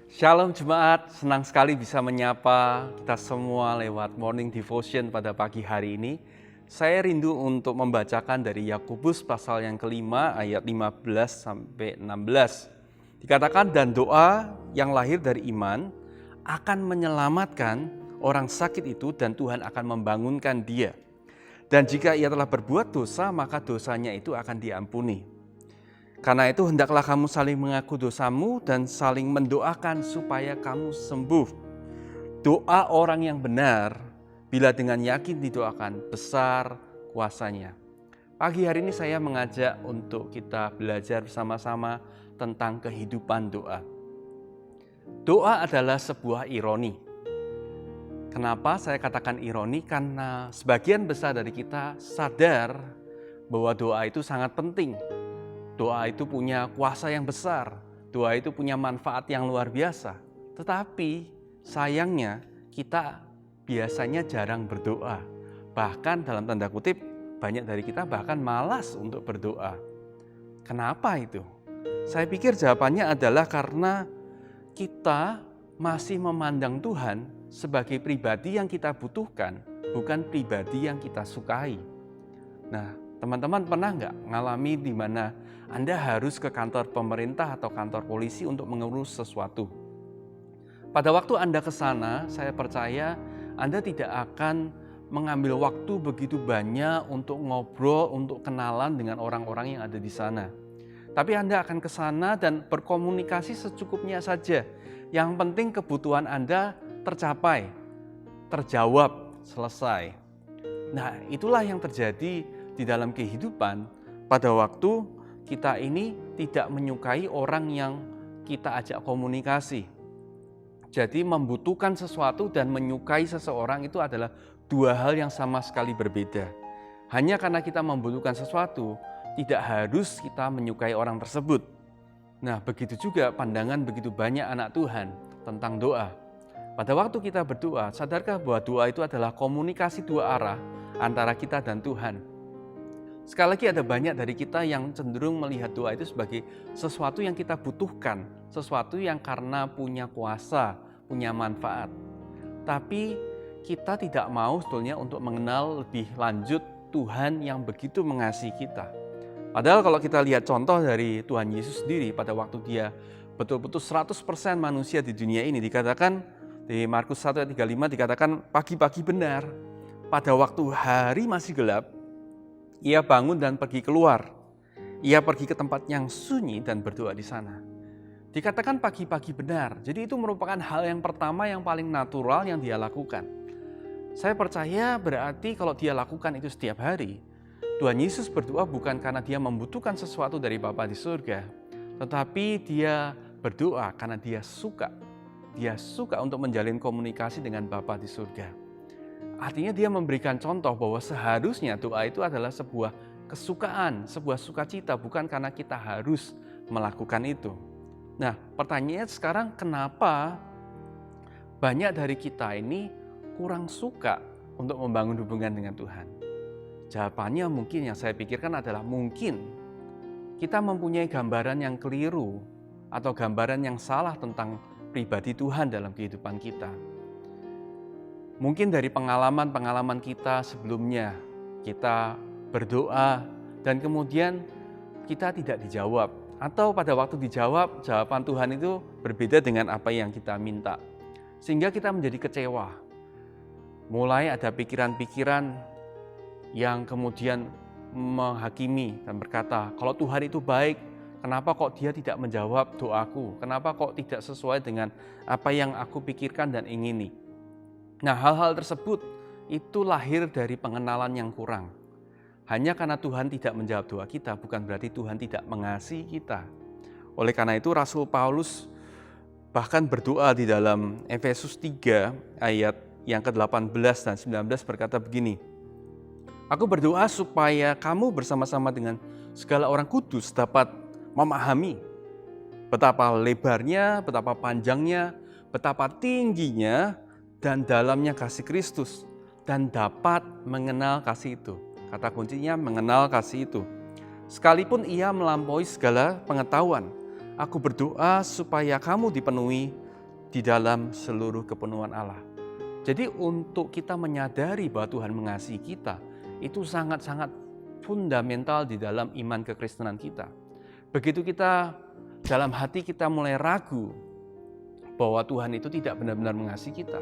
Shalom Jemaat, senang sekali bisa menyapa kita semua lewat Morning Devotion pada pagi hari ini. Saya rindu untuk membacakan dari Yakobus pasal yang kelima ayat 15-16. Dikatakan, dan doa yang lahir dari iman akan menyelamatkan orang sakit itu dan Tuhan akan membangunkan dia. Dan jika ia telah berbuat dosa, maka dosanya itu akan diampuni. Karena itu hendaklah kamu saling mengaku dosamu dan saling mendoakan supaya kamu sembuh. Doa orang yang benar, bila dengan yakin didoakan, besar kuasanya. Pagi hari ini saya mengajak untuk kita belajar bersama-sama tentang kehidupan doa. Doa adalah sebuah ironi. Kenapa saya katakan ironi? Karena sebagian besar dari kita sadar bahwa doa itu sangat penting. Doa itu punya kuasa yang besar, doa itu punya manfaat yang luar biasa. Tetapi sayangnya kita biasanya jarang berdoa. Bahkan dalam tanda kutip, banyak dari kita bahkan malas untuk berdoa. Kenapa itu? Saya pikir jawabannya adalah karena kita masih memandang Tuhan sebagai pribadi yang kita butuhkan, bukan pribadi yang kita sukai. Nah, teman-teman pernah nggak ngalami di mana Anda harus ke kantor pemerintah atau kantor polisi untuk mengurus sesuatu? Pada waktu Anda ke sana, saya percaya Anda tidak akan mengambil waktu begitu banyak untuk ngobrol, untuk kenalan dengan orang-orang yang ada di sana. Tapi Anda akan ke sana dan berkomunikasi secukupnya saja. Yang penting kebutuhan Anda tercapai, terjawab, selesai. Nah, itulah yang terjadi di dalam kehidupan pada waktu kita ini tidak menyukai orang yang kita ajak komunikasi. Jadi membutuhkan sesuatu dan menyukai seseorang itu adalah dua hal yang sama sekali berbeda. Hanya karena kita membutuhkan sesuatu, tidak harus kita menyukai orang tersebut. Nah, begitu juga pandangan begitu banyak anak Tuhan tentang doa. Pada waktu kita berdoa, sadarkah bahwa doa itu adalah komunikasi dua arah antara kita dan Tuhan? Sekali lagi ada banyak dari kita yang cenderung melihat doa itu sebagai sesuatu yang kita butuhkan, sesuatu yang karena punya kuasa, punya manfaat. Tapi kita tidak mau sebetulnya untuk mengenal lebih lanjut Tuhan yang begitu mengasihi kita. Padahal kalau kita lihat contoh dari Tuhan Yesus sendiri pada waktu dia betul-betul 100% manusia di dunia ini, dikatakan di Markus 1 ayat 35 dikatakan pagi-pagi benar, pada waktu hari masih gelap, ia bangun dan pergi keluar. Ia pergi ke tempat yang sunyi dan berdoa di sana. Dikatakan pagi-pagi benar. Jadi itu merupakan hal yang pertama yang paling natural yang dia lakukan. Saya percaya berarti kalau dia lakukan itu setiap hari, Tuhan Yesus berdoa bukan karena dia membutuhkan sesuatu dari Bapa di surga, tetapi dia berdoa karena dia suka. Dia suka untuk menjalin komunikasi dengan Bapa di surga. Artinya dia memberikan contoh bahwa seharusnya doa itu adalah sebuah kesukaan, sebuah sukacita, bukan karena kita harus melakukan itu. Nah, pertanyaannya sekarang kenapa banyak dari kita ini kurang suka untuk membangun hubungan dengan Tuhan? Jawabannya mungkin yang saya pikirkan adalah mungkin kita mempunyai gambaran yang keliru atau gambaran yang salah tentang pribadi Tuhan dalam kehidupan kita. Mungkin dari pengalaman-pengalaman kita sebelumnya, kita berdoa dan kemudian kita tidak dijawab. Atau pada waktu dijawab, jawaban Tuhan itu berbeda dengan apa yang kita minta. Sehingga kita menjadi kecewa. Mulai ada pikiran-pikiran yang kemudian menghakimi dan berkata, kalau Tuhan itu baik, kenapa kok dia tidak menjawab doaku? Kenapa kok tidak sesuai dengan apa yang aku pikirkan dan ingini? Nah, hal-hal tersebut itu lahir dari pengenalan yang kurang. Hanya karena Tuhan tidak menjawab doa kita, bukan berarti Tuhan tidak mengasihi kita. Oleh karena itu, Rasul Paulus bahkan berdoa di dalam Efesus 3 ayat yang ke-18 dan 19 berkata begini, aku berdoa supaya kamu bersama-sama dengan segala orang kudus dapat memahami betapa lebarnya, betapa panjangnya, betapa tingginya, dan dalamnya kasih Kristus, dan dapat mengenal kasih itu. Kata kuncinya mengenal kasih itu. Sekalipun ia melampaui segala pengetahuan, aku berdoa supaya kamu dipenuhi di dalam seluruh kepenuhan Allah. Jadi untuk kita menyadari bahwa Tuhan mengasihi kita, itu sangat-sangat fundamental di dalam iman kekristenan kita. Begitu kita dalam hati kita mulai ragu bahwa Tuhan itu tidak benar-benar mengasihi kita,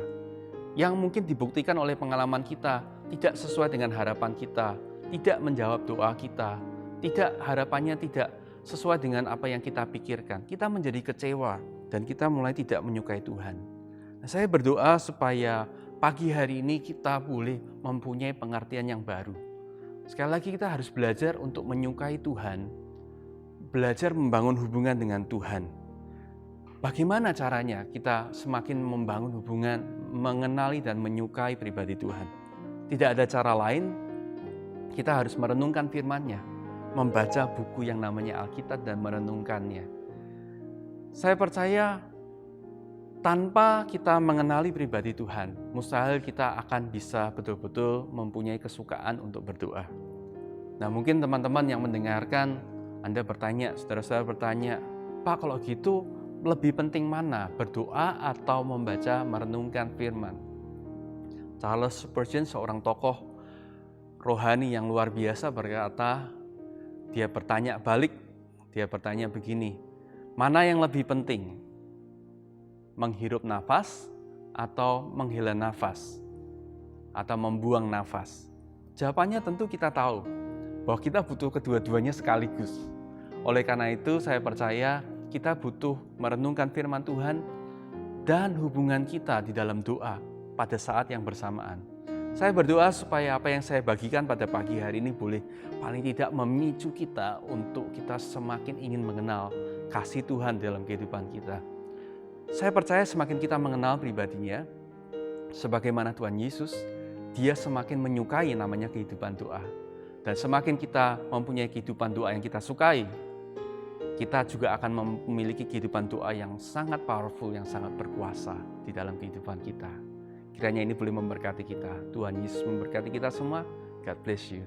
yang mungkin dibuktikan oleh pengalaman kita tidak sesuai dengan harapan kita, tidak menjawab doa kita, harapannya tidak sesuai dengan apa yang kita pikirkan, kita menjadi kecewa dan kita mulai tidak menyukai Tuhan. Nah, saya berdoa supaya pagi hari ini kita boleh mempunyai pengertian yang baru. Sekali lagi kita harus belajar untuk menyukai Tuhan, belajar membangun hubungan dengan Tuhan. Bagaimana caranya kita semakin membangun hubungan, mengenali dan menyukai pribadi Tuhan? Tidak ada cara lain, kita harus merenungkan firman-Nya, membaca buku yang namanya Alkitab dan merenungkannya. Saya percaya tanpa kita mengenali pribadi Tuhan, mustahil kita akan bisa betul-betul mempunyai kesukaan untuk berdoa. Nah, mungkin teman-teman yang mendengarkan, Anda bertanya, saudara-saudara bertanya, Pak, kalau gitu lebih penting mana, berdoa atau membaca merenungkan firman? Charles Spurgeon, seorang tokoh rohani yang luar biasa, berkata, dia bertanya balik, dia bertanya begini, mana yang lebih penting? Menghirup nafas atau menghela nafas? Atau membuang nafas? Jawabannya tentu kita tahu bahwa kita butuh kedua-duanya sekaligus. Oleh karena itu saya percaya kita butuh merenungkan firman Tuhan dan hubungan kita di dalam doa pada saat yang bersamaan. Saya berdoa supaya apa yang saya bagikan pada pagi hari ini boleh paling tidak memicu kita untuk kita semakin ingin mengenal kasih Tuhan dalam kehidupan kita. Saya percaya semakin kita mengenal pribadinya, sebagaimana Tuhan Yesus, Dia semakin menyukai namanya kehidupan doa. Dan semakin kita mempunyai kehidupan doa yang kita sukai, kita juga akan memiliki kehidupan doa yang sangat powerful, yang sangat berkuasa di dalam kehidupan kita. Kiranya ini boleh memberkati kita. Tuhan Yesus memberkati kita semua. God bless you.